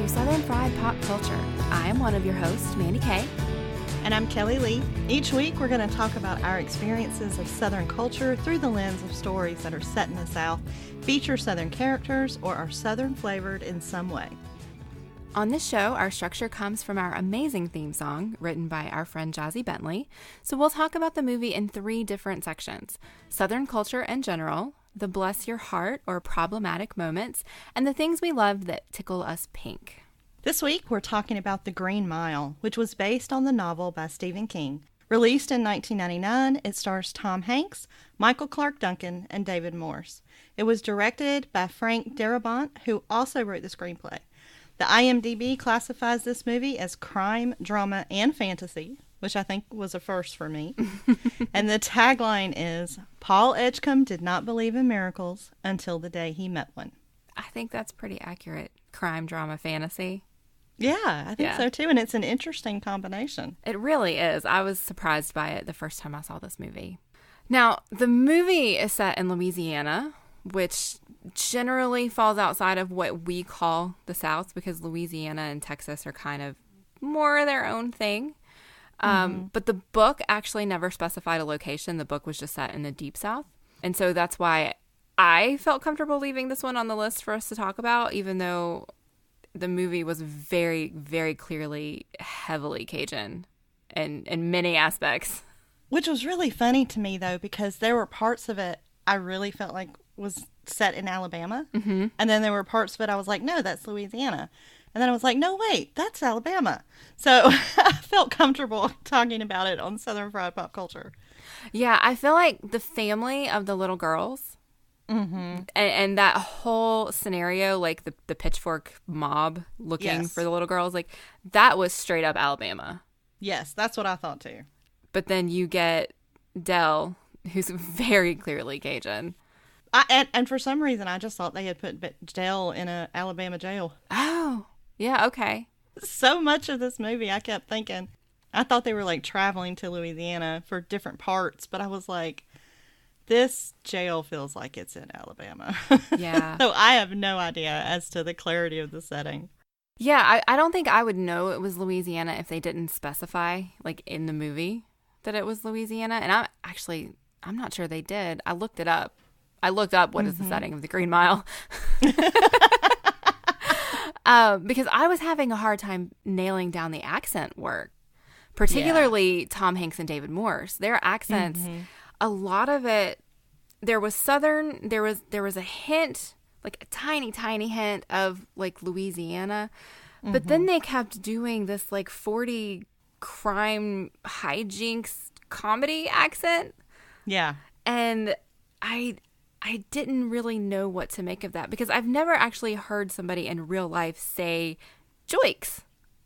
Southern Fried Pop Culture. I am one of your hosts, Mandi Kaye. And I'm Kelly Lee. Each week we're going to talk about our experiences of Southern culture through the lens of stories that are set in the South, feature Southern characters, or are Southern flavored in some way. On this show, our structure comes from our amazing theme song written by our friend Jozi Bentley. So we'll talk about the movie in 3 different sections: Southern culture in general, the bless your heart or problematic moments, and the things we love that tickle us pink. This week we're talking about The Green Mile, which was based on the novel by Stephen King. Released in 1999, it stars Tom Hanks, Michael Clark Duncan, and David Morse. It was directed by Frank Darabont, who also wrote the screenplay. The IMDb classifies this movie as crime, drama, and fantasy, which I think was a first for me. And the tagline is, Paul Edgecombe did not believe in miracles until the day he met one. I think that's pretty accurate. Crime, drama, fantasy. Yeah, I think so too. And it's an interesting combination. It really is. I was surprised by it the first time I saw this movie. Now, the movie is set in Louisiana, which generally falls outside of what we call the South, because Louisiana and Texas are kind of more their own thing. But the book actually never specified a location. The book was just set in the Deep South. And so that's why I felt comfortable leaving this one on the list for us to talk about, even though the movie was very, very clearly heavily Cajun in many aspects. Which was really funny to me, though, because there were parts of it I really felt like was set in Alabama. Mm-hmm. And then there were parts of it I was like, no, that's Louisiana. And then I was like, no, wait, that's Alabama. So I felt comfortable talking about it on Southern Fried Pop Culture. Yeah, I feel like the family of the little girls and that whole scenario, like the pitchfork mob looking for the little girls, like that was straight up Alabama. Yes, that's what I thought too. But then you get Dell, who's very clearly Cajun. And for some reason, I just thought they had put Dell in a Alabama jail. Oh, yeah, okay. So much of this movie, I kept thinking, I thought they were like traveling to Louisiana for different parts, but I was like, this jail feels like it's in Alabama. Yeah. So I have no idea as to the clarity of the setting. Yeah, I don't think I would know it was Louisiana if they didn't specify, like, in the movie that it was Louisiana. And I'm not sure they did. I looked it up. I looked up what is the setting of the Green Mile. Because I was having a hard time nailing down the accent work, particularly Tom Hanks and David Morse. Their accents, a lot of it, there was Southern, there was a hint, like a tiny, tiny hint of like Louisiana, but then they kept doing this like 40 crime hijinks comedy accent. Yeah. And I didn't really know what to make of that, because I've never actually heard somebody in real life say joiks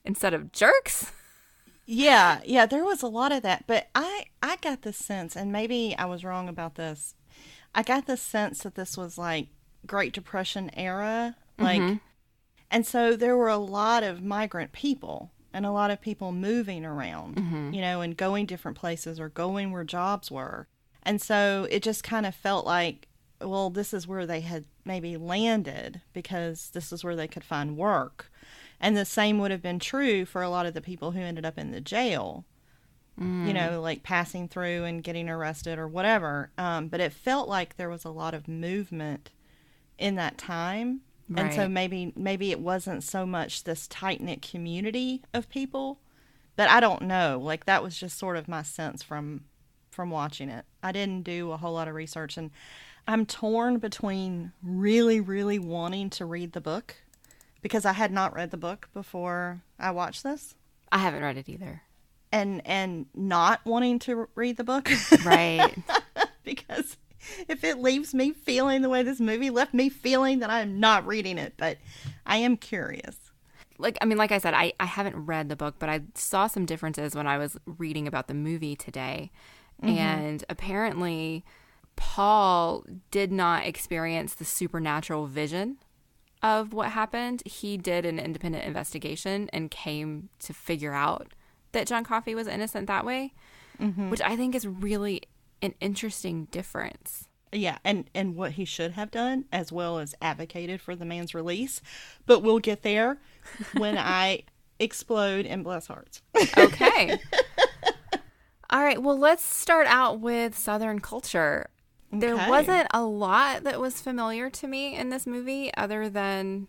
instead of jerks. Yeah, there was a lot of that. But I got the sense, and maybe I was wrong about this, I got the sense that this was like Great Depression era. Like, and so there were a lot of migrant people and a lot of people moving around, and going different places or going where jobs were. And so it just kind of felt like, well, this is where they had maybe landed because this is where they could find work. And the same would have been true for a lot of the people who ended up in the jail, like passing through and getting arrested or whatever. But it felt like there was a lot of movement in that time. Right. And so maybe it wasn't so much this tight-knit community of people. But I don't know. Like, that was just sort of my sense from watching it. I didn't do a whole lot of research, and I'm torn between really, really wanting to read the book, because I had not read the book before I watched this. I haven't read it either. And not wanting to read the book. Right. Because if it leaves me feeling the way this movie left me feeling, then I'm not reading it. But I am curious. Like I said, I haven't read the book, but I saw some differences when I was reading about the movie today. And apparently Paul did not experience the supernatural vision of what happened. He did an independent investigation and came to figure out that John Coffey was innocent that way, which I think is really an interesting difference. Yeah, and what he should have done, as well as advocated for the man's release. But we'll get there. when I explode and bless hearts. Okay. All right. Well, let's start out with Southern culture. There wasn't a lot that was familiar to me in this movie other than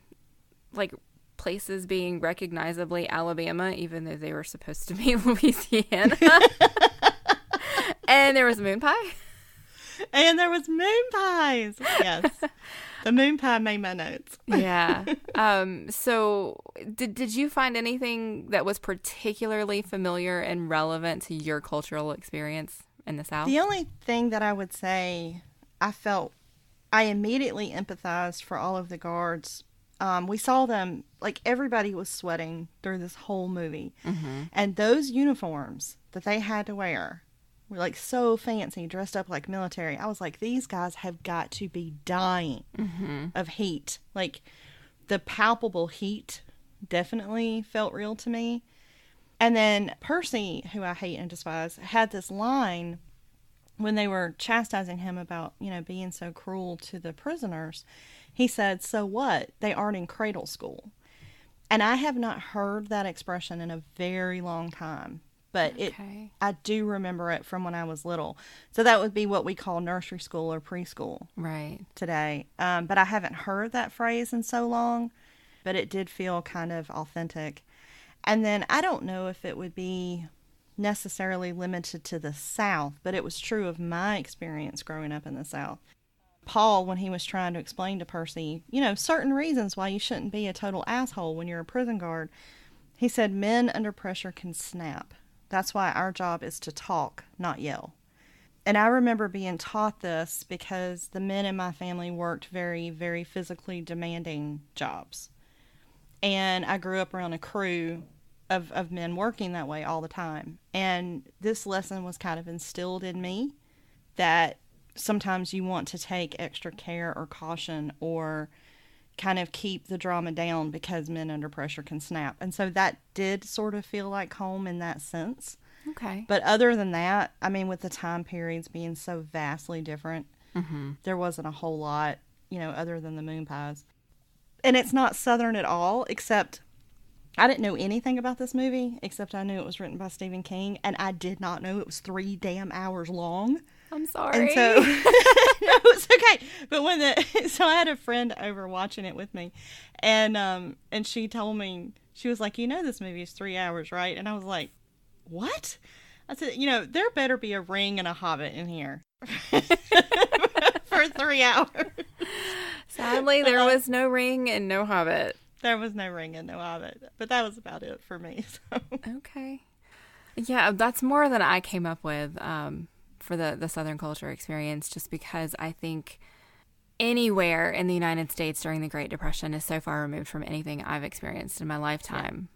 like places being recognizably Alabama, even though they were supposed to be Louisiana. And there was moon pie. And there was moon pies. Yes. The moon pie made my notes. Yeah. So did you find anything that was particularly familiar and relevant to your cultural experience in the South? The only thing that I would say, I immediately empathized for all of the guards. We saw them, like everybody was sweating through this whole movie. Mm-hmm. And those uniforms that they had to wear were like so fancy, dressed up like military. I was like, these guys have got to be dying of heat. Like the palpable heat definitely felt real to me. And then Percy, who I hate and despise, had this line when they were chastising him about, being so cruel to the prisoners. He said, "So what? They aren't in cradle school." And I have not heard that expression in a very long time. But I do remember it from when I was little. So that would be what we call nursery school or preschool today. But I haven't heard that phrase in so long. But it did feel kind of authentic. And then I don't know if it would be necessarily limited to the South, but it was true of my experience growing up in the South. Paul, when he was trying to explain to Percy, certain reasons why you shouldn't be a total asshole when you're a prison guard, he said men under pressure can snap. That's why our job is to talk, not yell. And I remember being taught this because the men in my family worked very, very physically demanding jobs. And I grew up around a crew of men working that way all the time. And this lesson was kind of instilled in me that sometimes you want to take extra care or caution or kind of keep the drama down because men under pressure can snap. And so that did sort of feel like home in that sense. Okay. But other than that, I mean, with the time periods being so vastly different, there wasn't a whole lot, other than the moon pies. And it's not Southern at all, except I didn't know anything about this movie, except I knew it was written by Stephen King, and I did not know it was 3 damn hours long. I'm sorry. And so, no, it's okay. But so I had a friend over watching it with me, and she told me, she was like, this movie is 3 hours, right? And I was like, what? I said, there better be a ring and a hobbit in here for 3 hours. Sadly, there was no ring and no hobbit. There was no ring and no hobbit, but that was about it for me. So. Okay. Yeah, that's more than I came up with for the Southern culture experience, just because I think anywhere in the United States during the Great Depression is so far removed from anything I've experienced in my lifetime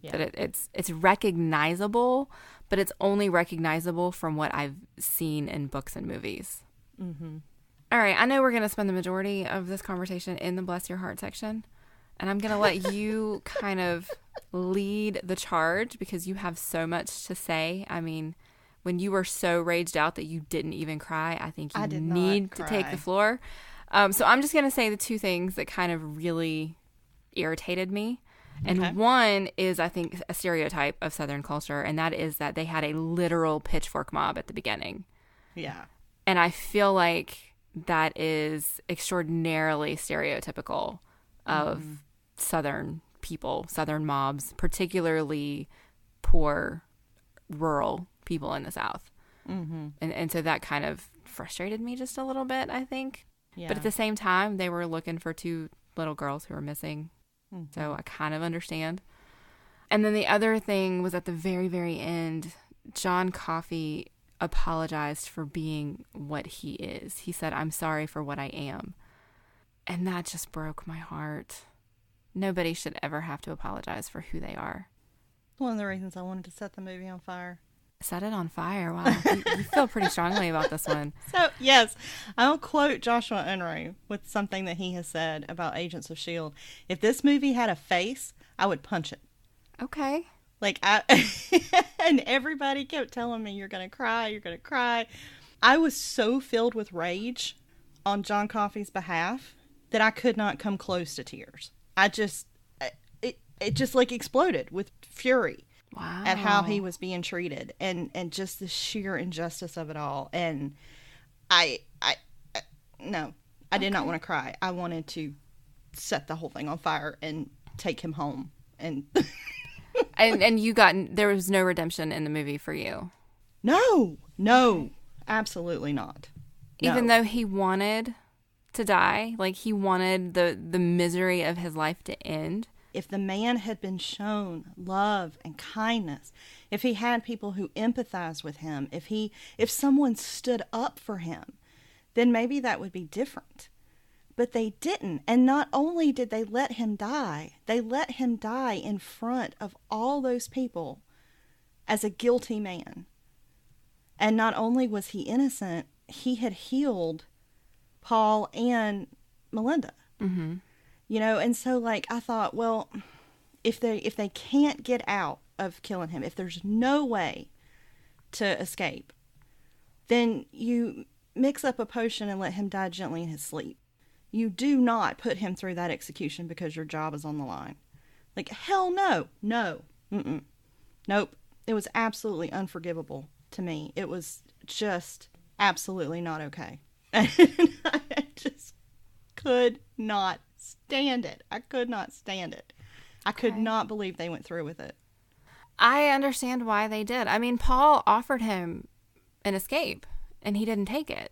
that it's recognizable, but it's only recognizable from what I've seen in books and movies. Mm-hmm. All right, I know we're going to spend the majority of this conversation in the Bless Your Heart section. And I'm going to let you kind of lead the charge because you have so much to say. I mean, when you were so raged out that you didn't even cry, I think you need to take the floor. So I'm just going to say the two things that kind of really irritated me. And one is, I think, a stereotype of Southern culture, and that is that they had a literal pitchfork mob at the beginning. Yeah. And I feel like that is extraordinarily stereotypical of Southern people, Southern mobs, particularly poor, rural people in the South. Mm-hmm. And so that kind of frustrated me just a little bit, I think. Yeah. But at the same time, they were looking for 2 little girls who were missing. Mm-hmm. So I kind of understand. And then the other thing was at the very, very end, John Coffey apologized for being what he is. He said, "I'm sorry for what I am." And that just broke my heart. Nobody should ever have to apologize for who they are. One of the reasons I wanted to set the movie on fire. Set it on fire? Wow. You feel pretty strongly about this one. So, yes, I'll quote Joshua Unruh with something that he has said about Agents of S.H.I.E.L.D. If this movie had a face, I would punch it. Okay. And everybody kept telling me, you're going to cry, you're going to cry. I was so filled with rage on John Coffey's behalf that I could not come close to tears. it just like exploded with fury. Wow. At how he was being treated, and just the sheer injustice of it all. And no, I did not want to cry. I wanted to set the whole thing on fire and take him home. And there was no redemption in the movie for you. No, absolutely not. No. Even though he wanted to die, like he wanted the misery of his life to end. If the man had been shown love and kindness, if he had people who empathized with him, if someone stood up for him, then maybe that would be different. But they didn't. And not only did they let him die, they let him die in front of all those people as a guilty man. And not only was he innocent, he had healed Paul and Melinda. Mm-hmm. You know, and so, like, I thought, well, if they can't get out of killing him, if there's no way to escape, then you mix up a potion and let him die gently in his sleep. You do not put him through that execution because your job is on the line. Like, hell no. No. Mm-mm. Nope. It was absolutely unforgivable to me. It was just absolutely not okay. And I just could not stand it. I could not stand it. I could not believe they went through with it. I understand why they did. I mean, Paul offered him an escape, and he didn't take it.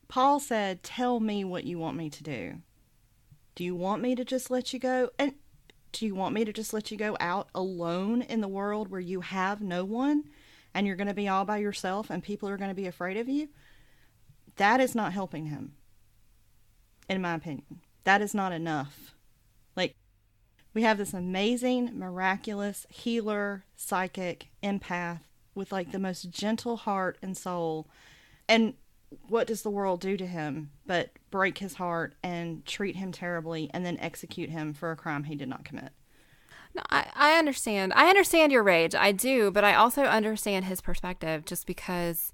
Paul said, tell me what you want me to do. Do you want me to just let you go? And do you want me to just let you go out alone in the world where you have no one, and you're going to be all by yourself, and people are going to be afraid of you? That is not helping him, in my opinion. That is not enough. Like, we have this amazing, miraculous healer, psychic, empath with like the most gentle heart and soul. And what does the world do to him but break his heart and treat him terribly and then execute him for a crime he did not commit? No, I understand. I understand your rage. I do, but I also understand his perspective just because,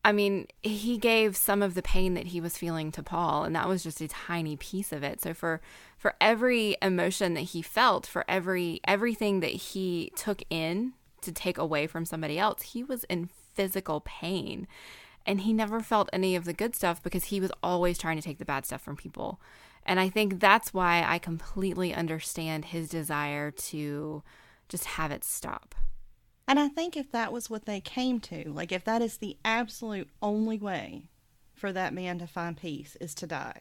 I mean, he gave some of the pain that he was feeling to Paul, and that was just a tiny piece of it. So for every emotion that he felt, for everything that he took in to take away from somebody else, he was in physical pain. And he never felt any of the good stuff because he was always trying to take the bad stuff from people. And I think that's why I completely understand his desire to just have it stop. And I think if that was what they came to, like if that is the absolute only way for that man to find peace is to die,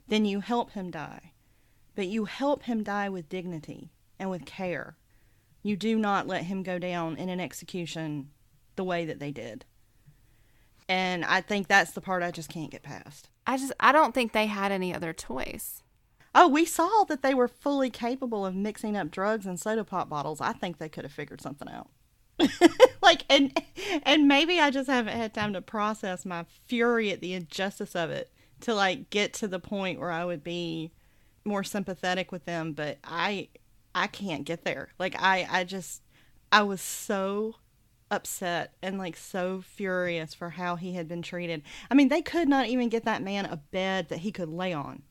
then you help him die. But you help him die with dignity and with care. You do not let him go down in an execution the way that they did. And I think that's the part I just can't get past. I don't think they had any other choice. Oh, we saw that they were fully capable of mixing up drugs and soda pop bottles. I think they could have figured something out. Like, and maybe I just haven't had time to process my fury at the injustice of it to like get to the point where I would be more sympathetic with them, but I can't get there. Like I was so upset and like so furious for how he had been treated. I mean, they could not even get that man a bed that he could lay on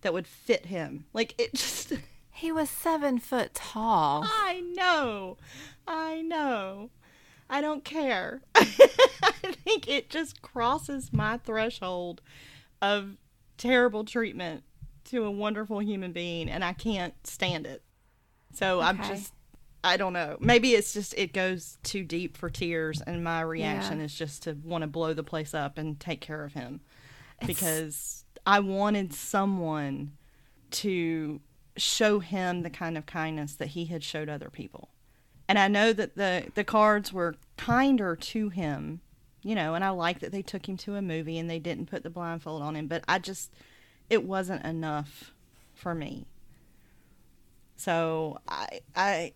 that would fit him. Like, it just... He was 7 foot tall. I know. I don't care. I think it just crosses my threshold of terrible treatment to a wonderful human being, and I can't stand it. So okay. I don't know. Maybe it's just, it goes too deep for tears, and my reaction is just to want to blow the place up and take care of him. Because I wanted someone to show him the kind of kindness that he had showed other people. And I know that the cards were kinder to him, you know, and I like that they took him to a movie and they didn't put the blindfold on him, but it wasn't enough for me. So I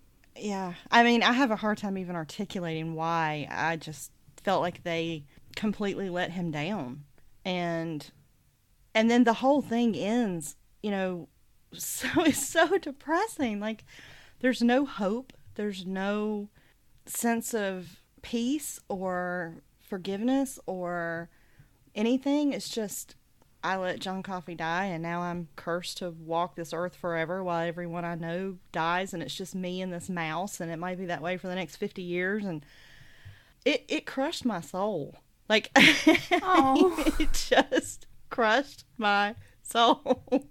mean, I have a hard time even articulating why. I just felt like they completely let him down. And then the whole thing ends, you know, so it's so depressing. Like, there's no hope. There's no sense of peace or forgiveness or anything. It's just I let John Coffey die, and now I'm cursed to walk this earth forever while everyone I know dies, and it's just me and this mouse, and it might be that way for the next 50 years. And it crushed my soul. Like, Oh. it just crushed my soul.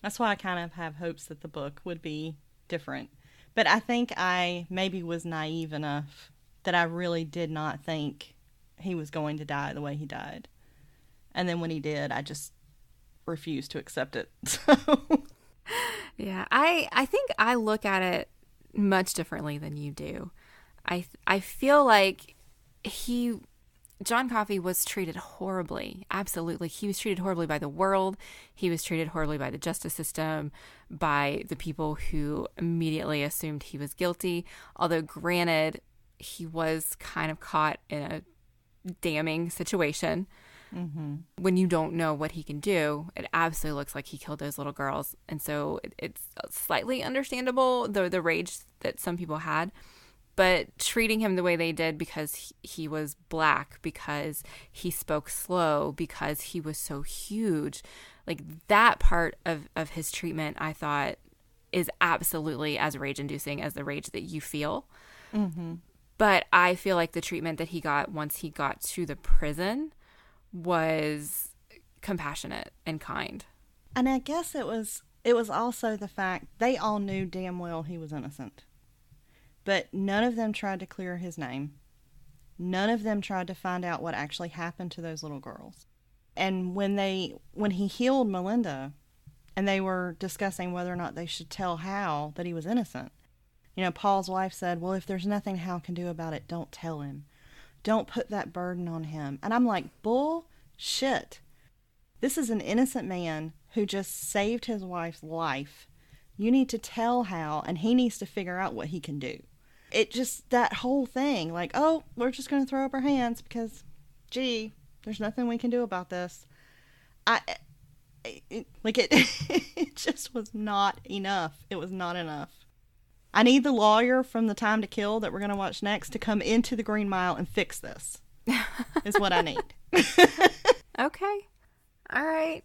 That's why I kind of have hopes that the book would be different. But I think I maybe was naive enough that I really did not think he was going to die the way he died. And then when he did, I just refused to accept it. So. Yeah, I think I look at it much differently than you do. I feel like John Coffey was treated horribly. Absolutely. He was treated horribly by the world. He was treated horribly by the justice system, by the people who immediately assumed he was guilty. Although, granted, he was kind of caught in a damning situation. Mm-hmm. When you don't know what he can do, it absolutely looks like he killed those little girls. And so it's slightly understandable, the rage that some people had. But treating him the way they did because he was black, because he spoke slow, because he was so huge, like that part of his treatment, I thought, is absolutely as rage-inducing as the rage that you feel. Mm-hmm. But I feel like the treatment that he got once he got to the prison was compassionate and kind. And I guess it was also the fact they all knew damn well he was innocent. But none of them tried to clear his name. None of them tried to find out what actually happened to those little girls. And when he healed Melinda and they were discussing whether or not they should tell Hal that he was innocent, Paul's wife said, well, if there's nothing Hal can do about it, don't tell him. Don't put that burden on him. And I'm like, bullshit. This is an innocent man who just saved his wife's life. You need to tell Hal, and he needs to figure out what he can do. It just, that whole thing, like, oh, we're just going to throw up our hands because, gee, there's nothing we can do about this. It just was not enough. It was not enough. I need the lawyer from The Time to Kill that we're going to watch next to come into the Green Mile and fix this, is what I need. Okay. All right.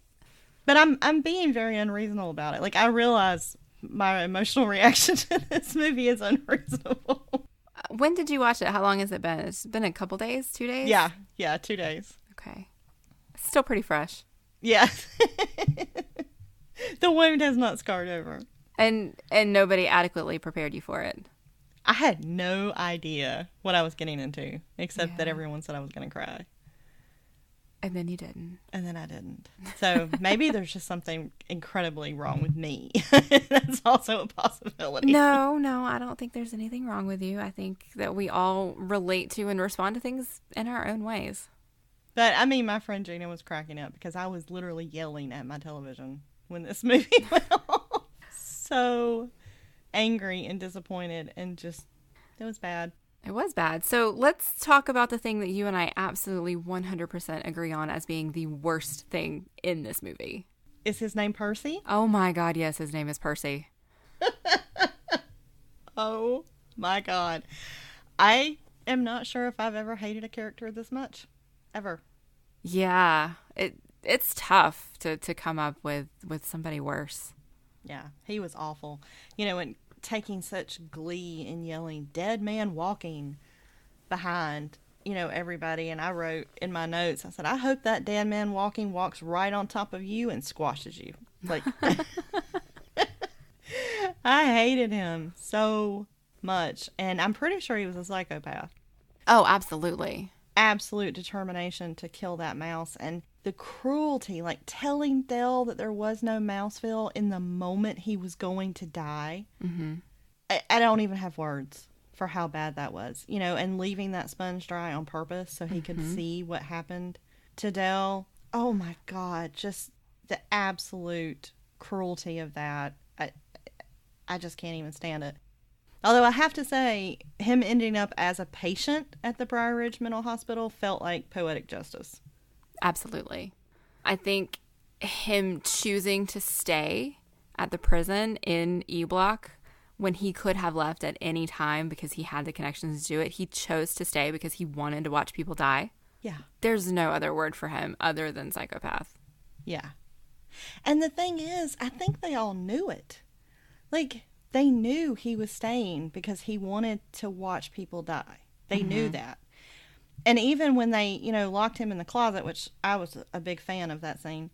But I'm being very unreasonable about it. Like, I realize my emotional reaction to this movie is unreasonable. When did you watch it? How long has it been? It's been a couple days? 2 days? Yeah, 2 days. Okay. Still pretty fresh. Yeah. The wound has not scarred over. And nobody adequately prepared you for it. I had no idea what I was getting into, except that everyone said I was going to cry. And then you didn't. And then I didn't. So maybe there's just something incredibly wrong with me. That's also a possibility. No, I don't think there's anything wrong with you. I think that we all relate to and respond to things in our own ways. But, I mean, my friend Gina was cracking up because I was literally yelling at my television when this movie went on. So angry and disappointed and just, it was bad. It was bad. So let's talk about the thing that you and I absolutely 100% agree on as being the worst thing in this movie. Is his name Percy? Oh my God, yes, his name is Percy. Oh my God. I am not sure if I've ever hated a character this much. Ever. Yeah, it's tough to come up with somebody worse. Yeah, he was awful. And taking such glee in yelling, dead man walking behind, everybody. And I wrote in my notes, I said, I hope that dead man walking walks right on top of you and squashes you. Like, I hated him so much. And I'm pretty sure he was a psychopath. Oh, absolutely. Absolute determination to kill that mouse. And the cruelty, like telling Dell that there was no Mouseville in the moment he was going to die. Mm-hmm. I don't even have words for how bad that was. And leaving that sponge dry on purpose so he could see what happened to Dell. Oh my God, just the absolute cruelty of that. I just can't even stand it. Although I have to say, him ending up as a patient at the Briar Ridge Mental Hospital felt like poetic justice. Absolutely. I think him choosing to stay at the prison in E Block when he could have left at any time because he had the connections to do it, he chose to stay because he wanted to watch people die. Yeah. There's no other word for him other than psychopath. Yeah. And the thing is, I think they all knew it. Like, they knew he was staying because he wanted to watch people die. They knew that. And even when they, you know, locked him in the closet, which I was a big fan of that scene,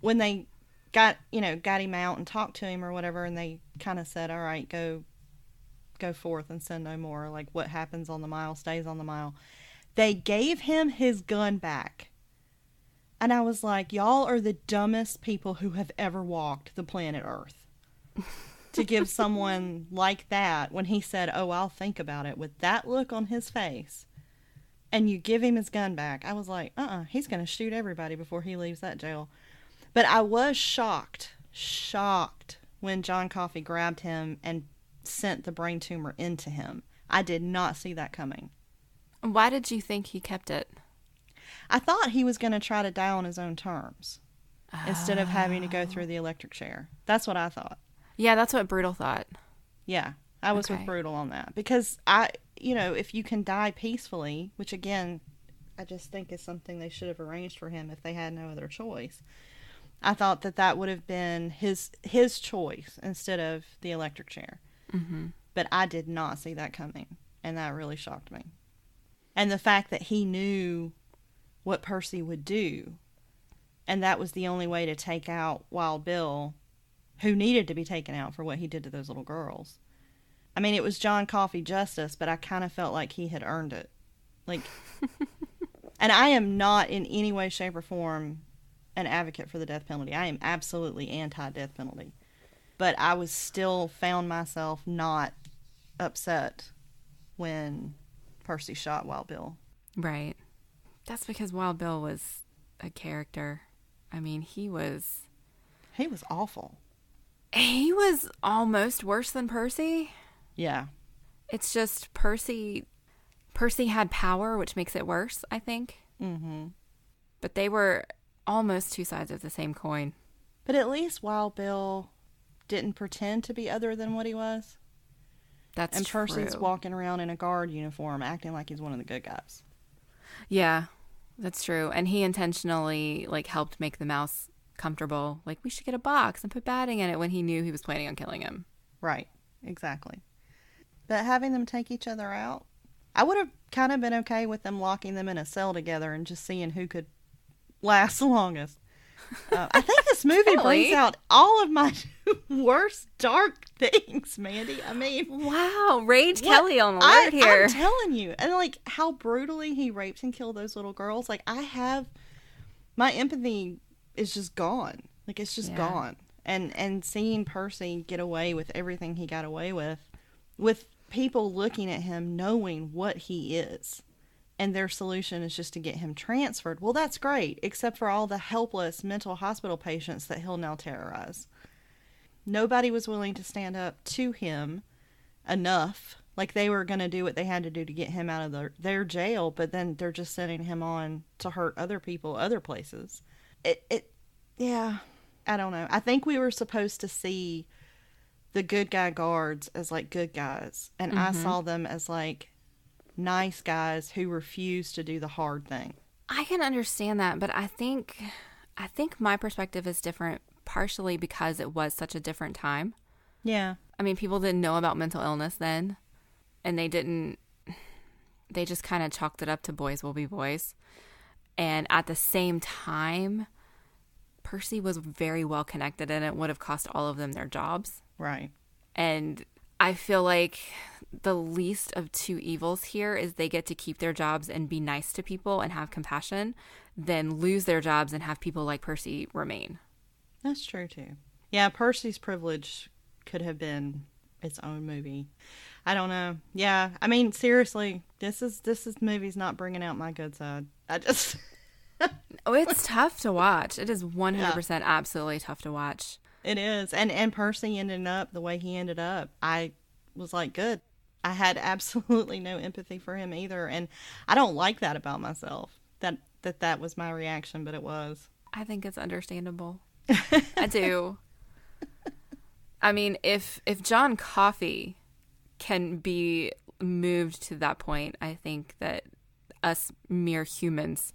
when they got him out and talked to him or whatever, and they kind of said, all right, go forth and sin no more. Like, what happens on the mile stays on the mile. They gave him his gun back. And I was like, y'all are the dumbest people who have ever walked the planet Earth. To give someone like that, when he said, oh, I'll think about it, with that look on his face, and you give him his gun back, I was like, he's going to shoot everybody before he leaves that jail. But I was shocked when John Coffey grabbed him and sent the brain tumor into him. I did not see that coming. Why did you think he kept it? I thought he was going to try to die on his own terms instead of having to go through the electric chair. That's what I thought. Yeah, that's what Brutal thought. Yeah, I was with Brutal on that. Because if you can die peacefully, which again, I just think is something they should have arranged for him if they had no other choice. I thought that would have been his choice instead of the electric chair. Mm-hmm. But I did not see that coming, and that really shocked me. And the fact that he knew what Percy would do, and that was the only way to take out Wild Bill, who needed to be taken out for what he did to those little girls. I mean, it was John Coffey justice, but I kind of felt like he had earned it. Like, and I am not in any way, shape, or form an advocate for the death penalty. I am absolutely anti-death penalty. But I was still found myself not upset when Percy shot Wild Bill. Right. That's because Wild Bill was a character. I mean, he was awful. He was almost worse than Percy. Yeah. It's just Percy had power, which makes it worse, I think. Mm-hmm. But they were almost two sides of the same coin. But at least Wild Bill didn't pretend to be other than what he was. That's and true. And Percy's walking around in a guard uniform acting like he's one of the good guys. Yeah, that's true. And he intentionally, helped make the mouse comfortable. Like, we should get a box and put batting in it when he knew he was planning on killing him. Right. Exactly. But having them take each other out, I would have kind of been okay with them locking them in a cell together and just seeing who could last the longest. I think this movie brings out all of my worst dark things, Mandy. I mean, wow, Rage Kelly on alert here. I'm telling you, and how brutally he raped and killed those little girls. My empathy is just gone. It's just gone. And seeing Percy get away with everything he got away with people looking at him knowing what he is. And their solution is just to get him transferred. Well, that's great, except for all the helpless mental hospital patients that he'll now terrorize. Nobody was willing to stand up to him enough. They were going to do what they had to do to get him out of their jail, but then they're just sending him on to hurt other people, other places. Yeah, I don't know. I think we were supposed to see the good guy guards as, good guys. And I saw them as, nice guys who refuse to do the hard thing. I can understand that, but I think my perspective is different, partially because it was such a different time. Yeah. I mean, people didn't know about mental illness then, and they just kind of chalked it up to boys will be boys. And at the same time, Percy was very well connected, and it would have cost all of them their jobs. Right. And I feel like the least of two evils here is they get to keep their jobs and be nice to people and have compassion, than lose their jobs and have people like Percy remain. That's true, too. Yeah, Percy's privilege could have been its own movie. I don't know. Yeah, I mean, seriously, this movie's not bringing out my good side. I just... Oh, it's tough to watch. It is 100% absolutely tough to watch. It is. And Percy ended up the way he ended up. I was good. I had absolutely no empathy for him either. And I don't like that about myself. That was my reaction, but it was. I think it's understandable. I do. I mean, if John Coffey can be moved to that point, I think that us mere humans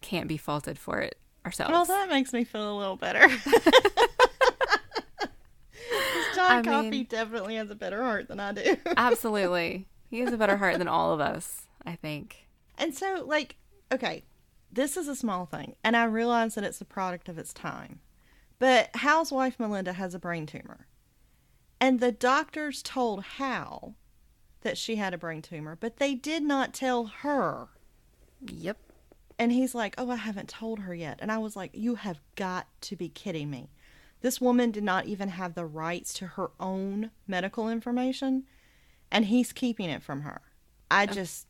can't be faulted for it ourselves. Well, that makes me feel a little better. John Coffey definitely has a better heart than I do. Absolutely. He has a better heart than all of us, I think. And so, like, okay, this is a small thing, and I realize that it's a product of its time. But Hal's wife, Melinda, has a brain tumor. And the doctors told Hal that she had a brain tumor, but they did not tell her. Yep. And he's like, oh, I haven't told her yet. And I was like, you have got to be kidding me. This woman did not even have the rights to her own medical information, and he's keeping it from her. I just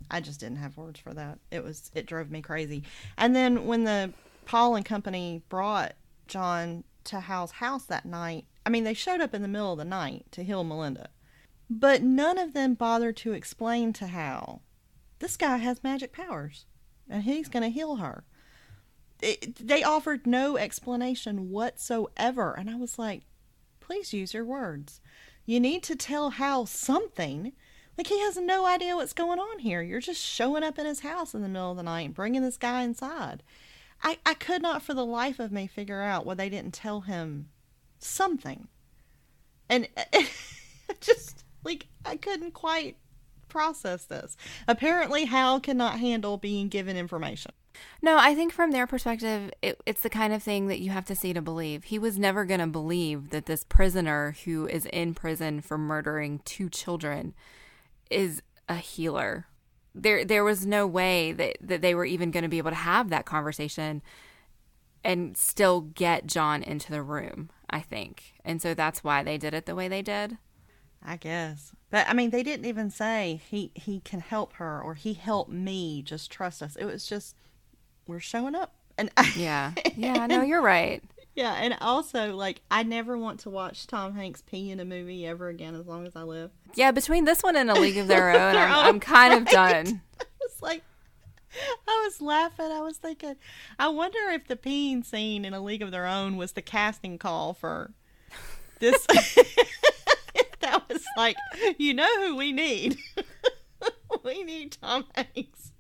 didn't have words for that. It drove me crazy. And then when the Paul and company brought John to Hal's house that night, I mean, they showed up in the middle of the night to heal Melinda, but none of them bothered to explain to Hal, this guy has magic powers, and he's going to heal her. They offered no explanation whatsoever, and I was like, please use your words. You need to tell Hal something. Like, he has no idea what's going on here. You're just showing up in his house in the middle of the night and bringing this guy inside. I could not for the life of me figure out why they didn't tell him something. And just, like, I couldn't quite process this. Apparently, Hal cannot handle being given information. No, I think from their perspective, it's the kind of thing that you have to see to believe. He was never going to believe that this prisoner who is in prison for murdering 2 children is a healer. There was no way that they were even going to be able to have that conversation and still get John into the room, I think. And so that's why they did it the way they did. I guess. But, I mean, they didn't even say he can help her or he helped me, just trust us. It was just, we're showing up. And Yeah, no, you're right. Yeah, and also, like, I never want to watch Tom Hanks pee in a movie ever again as long as I live. Yeah, between this one and A League of Their Own, I'm kind of done. It's like, I was laughing. I was thinking, I wonder if the peeing scene in A League of Their Own was the casting call for this. That was like, you know who we need. We need Tom Hanks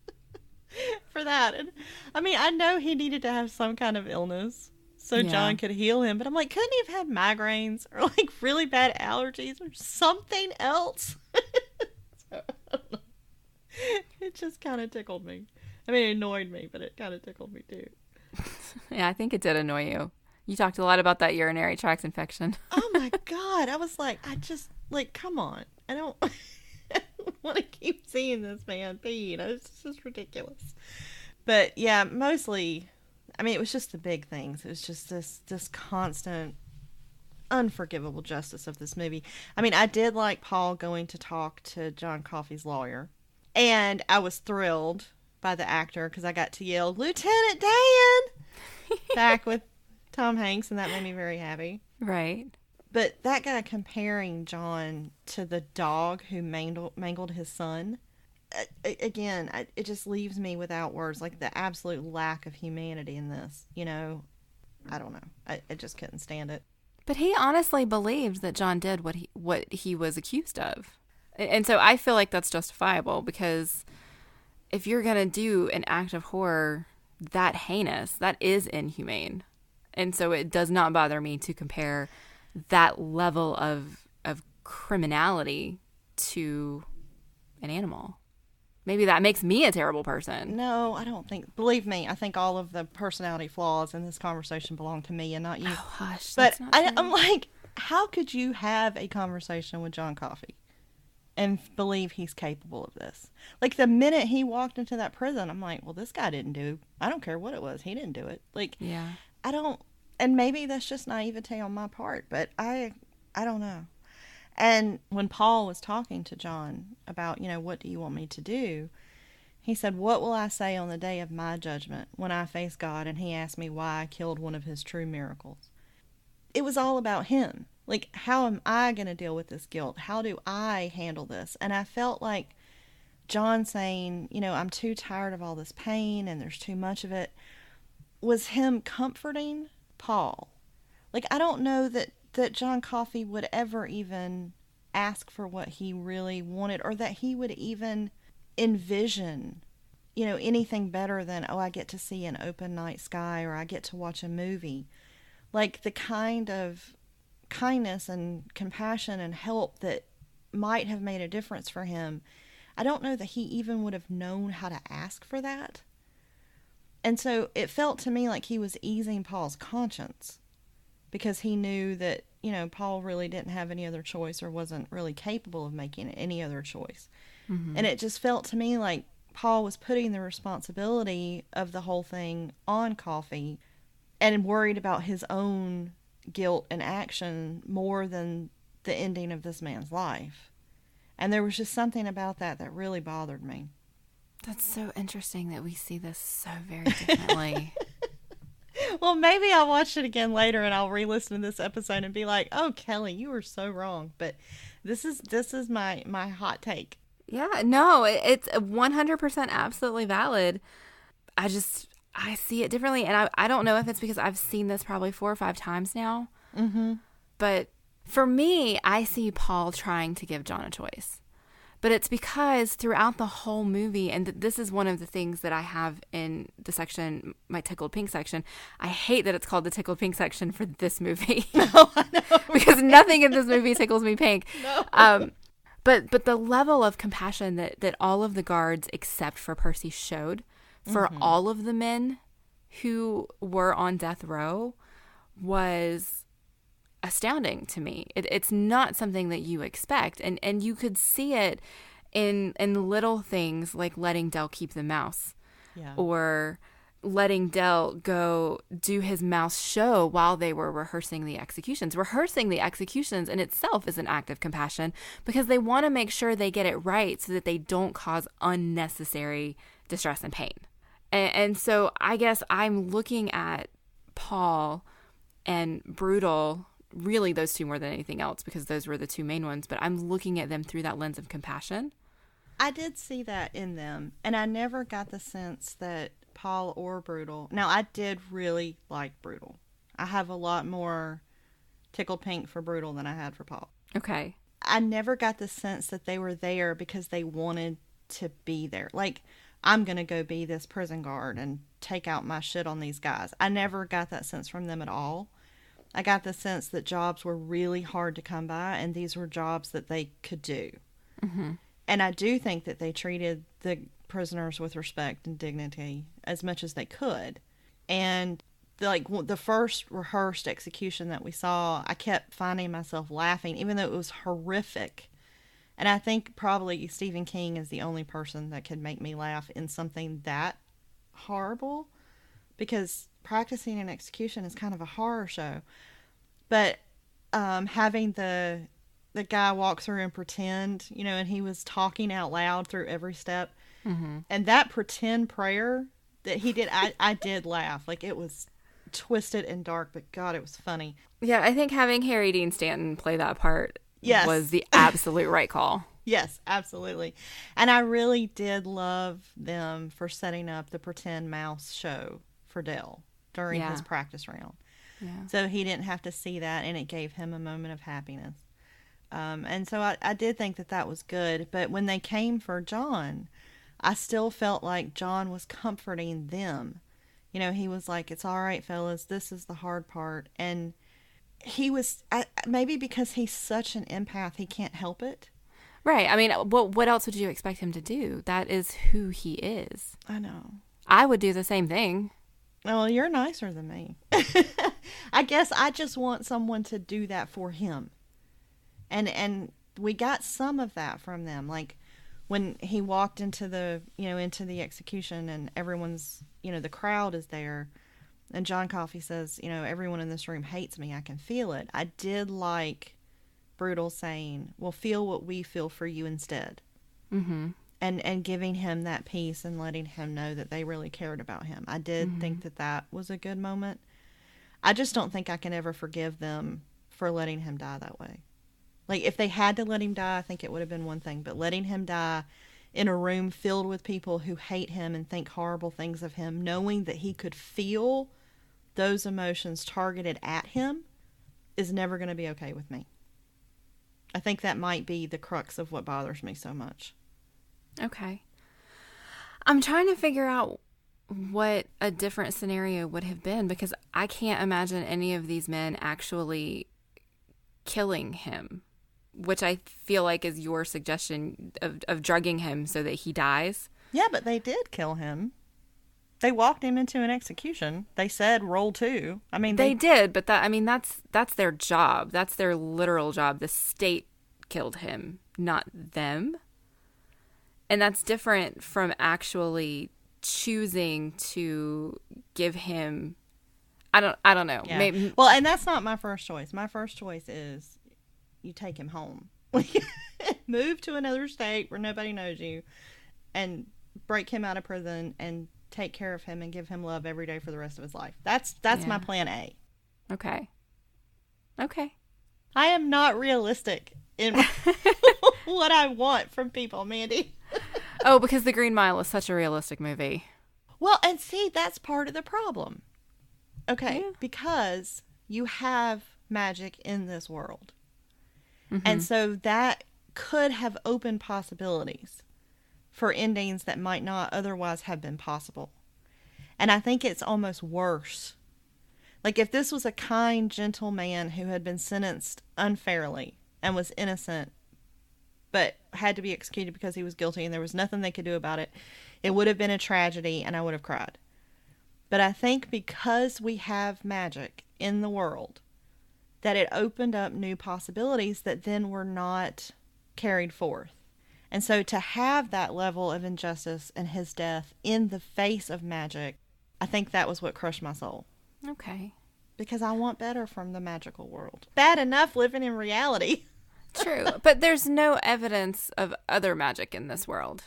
for that. And I mean, I know he needed to have some kind of illness so John could heal him, but I'm like, couldn't he have had migraines or like really bad allergies or something else? So, I don't know. It just kind of tickled me. I mean, it annoyed me, but it kind of tickled me too. Yeah, I think it did annoy you. You talked a lot about that urinary tract infection. Oh my God. I was like, come on. I don't want to keep seeing this man pee. It's just ridiculous. But yeah, mostly, I mean, it was just the big things. It was just this constant, unforgivable justice of this movie. I mean, I did like Paul going to talk to John Coffey's lawyer. And I was thrilled by the actor because I got to yell, Lieutenant Dan! back with Tom Hanks, and that made me very happy. Right. But that guy comparing John to the dog who mangled his son, again, it just leaves me without words. Like, the absolute lack of humanity in this, you know, I don't know. I just couldn't stand it. But he honestly believed that John did what he was accused of. And so I feel like that's justifiable, because if you're going to do an act of horror that heinous, that is inhumane. And so it does not bother me to compare that level of criminality to an animal. Maybe that makes me a terrible person. No, I don't think. Believe me, I think all of the personality flaws in this conversation belong to me and not you. Oh, hush. But I'm like, how could you have a conversation with John Coffey and believe he's capable of this? Like, the minute he walked into that prison, I'm like, well, this guy didn't do, I don't care what it was, he didn't do it. Like, yeah. I don't, and maybe that's just naivete on my part, but I don't know. And when Paul was talking to John about, you know, what do you want me to do? He said, what will I say on the day of my judgment when I face God and he asked me why I killed one of his true miracles? It was all about him. Like, how am I going to deal with this guilt? How do I handle this? And I felt like John saying, you know, I'm too tired of all this pain and there's too much of it, was him comforting Paul. Like, I don't know that John Coffey would ever even ask for what he really wanted, or that he would even envision anything better than, oh, I get to see an open night sky or I get to watch a movie. Like the kind of kindness and compassion and help that might have made a difference for him. I don't know that he even would have known how to ask for that. And so it felt to me like he was easing Paul's conscience because he knew that, Paul really didn't have any other choice or wasn't really capable of making any other choice. Mm-hmm. And it just felt to me like Paul was putting the responsibility of the whole thing on Coffee and worried about his own guilt and action more than the ending of this man's life. And there was just something about that really bothered me. That's so interesting that we see this so very differently. Well, maybe I'll watch it again later and I'll re-listen to this episode and be like, oh, Kelly, you were so wrong. But this is my hot take. Yeah, no, it's 100% absolutely valid. I see it differently. And I don't know if it's because I've seen this probably 4 or 5 times now. Mm-hmm. But for me, I see Paul trying to give John a choice. But it's because throughout the whole movie, and this is one of the things that I have in the section, my Tickled Pink section, I hate that it's called the Tickled Pink section for this movie. No, I know. Because nothing in this movie tickles me pink. No. But the level of compassion that all of the guards except for Percy showed for all of the men who were on death row was astounding to me. It's not something that you expect, and you could see it in little things like letting Del keep the mouse, or letting Del go do his mouse show while they were rehearsing the executions. Rehearsing the executions in itself is an act of compassion because they want to make sure they get it right so that they don't cause unnecessary distress and pain. And so I guess I'm looking at Paul and Brutal, really those two more than anything else, because those were the two main ones, but I'm looking at them through that lens of compassion. I did see that in them, and I never got the sense that Paul or Brutal. Now, I did really like Brutal. I have a lot more Tickled Pink for Brutal than I had for Paul. Okay. I never got the sense that they were there because they wanted to be there. Like, I'm going to go be this prison guard and take out my shit on these guys. I never got that sense from them at all. I got the sense that jobs were really hard to come by, and these were jobs that they could do. Mm-hmm. And I do think that they treated the prisoners with respect and dignity as much as they could. And the first rehearsed execution that we saw, I kept finding myself laughing, even though it was horrific. And I think probably Stephen King is the only person that could make me laugh in something that horrible, because practicing an execution is kind of a horror show. But having the guy walk through and pretend, and he was talking out loud through every step. Mm-hmm. And that pretend prayer that he did, I did laugh. Like, it was twisted and dark, but God, it was funny. Yeah, I think having Harry Dean Stanton play that part was the absolute right call. Yes, absolutely. And I really did love them for setting up the pretend mouse show for Del during his practice round. Yeah. So he didn't have to see that, and it gave him a moment of happiness. And so I did think that was good. But when they came for John, I still felt like John was comforting them. He was like, it's all right, fellas. This is the hard part. And he was, maybe because he's such an empath, he can't help it. Right. I mean, what else would you expect him to do? That is who he is. I know. I would do the same thing. Well, you're nicer than me. I guess I just want someone to do that for him. And we got some of that from them. Like when he walked into the execution and everyone's, the crowd is there, and John Coffey says, everyone in this room hates me. I can feel it. I did like Brutal saying, well, feel what we feel for you instead. Mm-hmm. And giving him that peace and letting him know that they really cared about him. I did think that was a good moment. I just don't think I can ever forgive them for letting him die that way. Like, if they had to let him die, I think it would have been one thing. But letting him die in a room filled with people who hate him and think horrible things of him, knowing that he could feel those emotions targeted at him, is never going to be okay with me. I think that might be the crux of what bothers me so much. Okay. I'm trying to figure out what a different scenario would have been, because I can't imagine any of these men actually killing him, which I feel like is your suggestion of drugging him so that he dies. Yeah, but they did kill him. They walked him into an execution. They said roll 2. I mean, they did, but that's their job. That's their literal job. The state killed him, not them. And that's different from actually choosing to give him, I don't know. Yeah. Maybe, well, and that's not my first choice. My first choice is you take him home. Move to another state where nobody knows you and break him out of prison and take care of him and give him love every day for the rest of his life. That's my plan A. Okay. I am not realistic in what I want from people, Mandy. Oh, because The Green Mile is such a realistic movie. Well, and see, that's part of the problem. Okay, Yeah. because you have magic in this world. Mm-hmm. And so that could have opened possibilities for endings that might not otherwise have been possible. And I think it's almost worse. Like if this was a kind, gentle man who had been sentenced unfairly and was innocent, but had to be executed because he was guilty and there was nothing they could do about it, it would have been a tragedy and I would have cried. But I think because we have magic in the world, that it opened up new possibilities that then were not carried forth. And so to have that level of injustice and his death in the face of magic, I think that was what crushed my soul. Okay. Because I want better from the magical world. Bad enough living in reality. True. But there's no evidence of other magic in this world.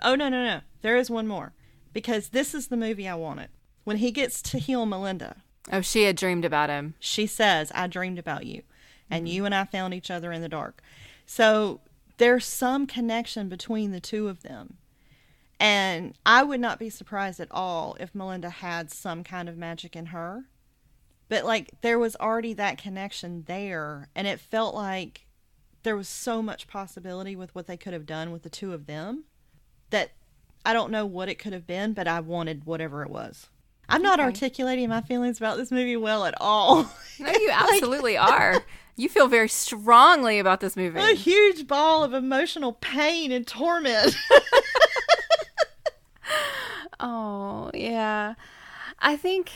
Oh, no. There is one more. Because this is the movie I wanted. When he gets to heal Melinda. Oh, she had dreamed about him. She says, I dreamed about you. And you and I found each other in the dark. So there's some connection between the two of them. And I would not be surprised at all if Melinda had some kind of magic in her. But, like, there was already that connection there. And it felt like there was so much possibility with what they could have done with the two of them that I don't know what it could have been, but I wanted whatever it was. I'm not articulating my feelings about this movie well at all. No, you absolutely are. You feel very strongly about this movie. A huge ball of emotional pain and torment. Oh, yeah. I think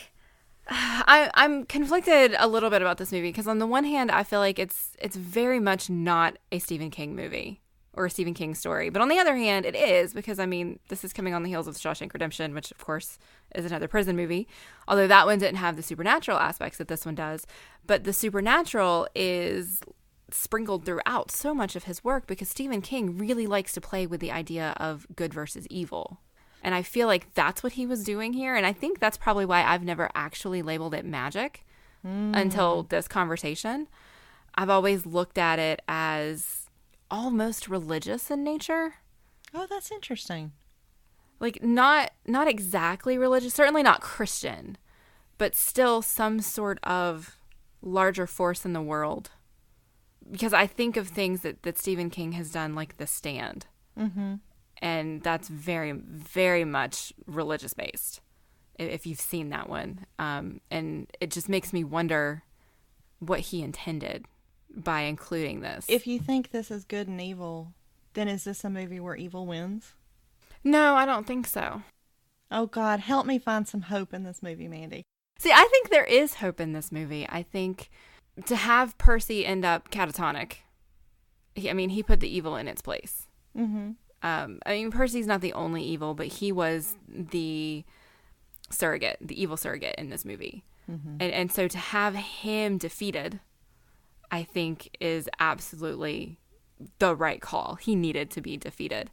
I'm conflicted a little bit about this movie because on the one hand, I feel like it's very much not a Stephen King movie or a Stephen King story. But on the other hand, it is because, I mean, this is coming on the heels of Shawshank Redemption, which, of course, is another prison movie. Although that one didn't have the supernatural aspects that this one does. But the supernatural is sprinkled throughout so much of his work because Stephen King really likes to play with the idea of good versus evil. And I feel like that's what he was doing here. And I think that's probably why I've never actually labeled it magic until this conversation. I've always looked at it as almost religious in nature. Oh, that's interesting. Like not exactly religious, certainly not Christian, but still some sort of larger force in the world. Because I think of things that Stephen King has done, like The Stand. Mm-hmm. And that's very, very much religious based, if you've seen that one. And it just makes me wonder what he intended by including this. If you think this is good and evil, then is this a movie where evil wins? No, I don't think so. Oh, God, help me find some hope in this movie, Mandy. See, I think there is hope in this movie. I think to have Percy end up catatonic, he put the evil in its place. Mm-hmm. Percy's not the only evil, but he was the evil surrogate in this movie. Mm-hmm. And so to have him defeated, I think is absolutely the right call. He needed to be defeated.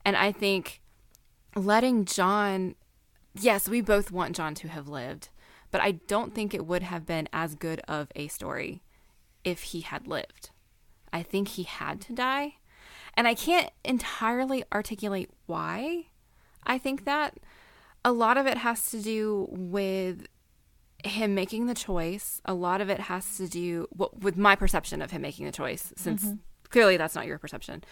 And I think letting John, yes, we both want John to have lived, but I don't think it would have been as good of a story if he had lived. I think he had to die. And I can't entirely articulate why I think that. A lot of it has to do with him making the choice. A lot of it has to do with my perception of him making the choice, since clearly that's not your perception.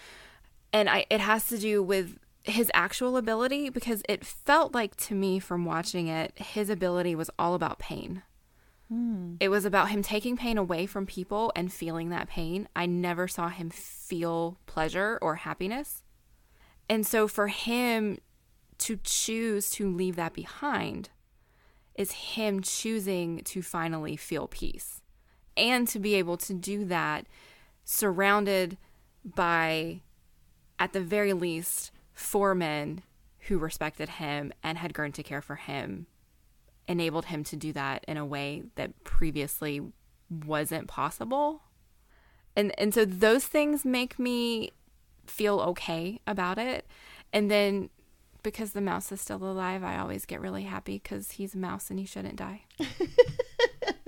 And it has to do with his actual ability, because it felt like to me from watching it, his ability was all about pain. It was about him taking pain away from people and feeling that pain. I never saw him feel pleasure or happiness. And so for him to choose to leave that behind is him choosing to finally feel peace. And to be able to do that surrounded by, at the very least, 4 men who respected him and had grown to care for him, enabled him to do that in a way that previously wasn't possible. And so those things make me feel okay about it. And then because the mouse is still alive, I always get really happy because he's a mouse and he shouldn't die.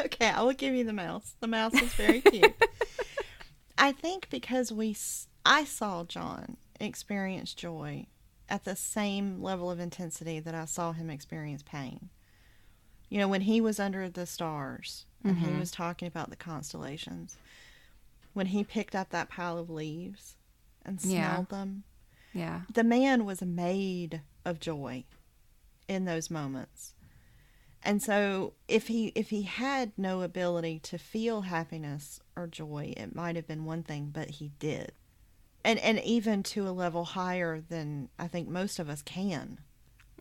Okay, I will give you the mouse. The mouse is very cute. I think because I saw John experience joy at the same level of intensity that I saw him experience pain. You know, when he was under the stars and he was talking about the constellations, when he picked up that pile of leaves and smelled them, the man was made of joy in those moments. And so if he had no ability to feel happiness or joy, it might have been one thing, but he did. And even to a level higher than I think most of us can.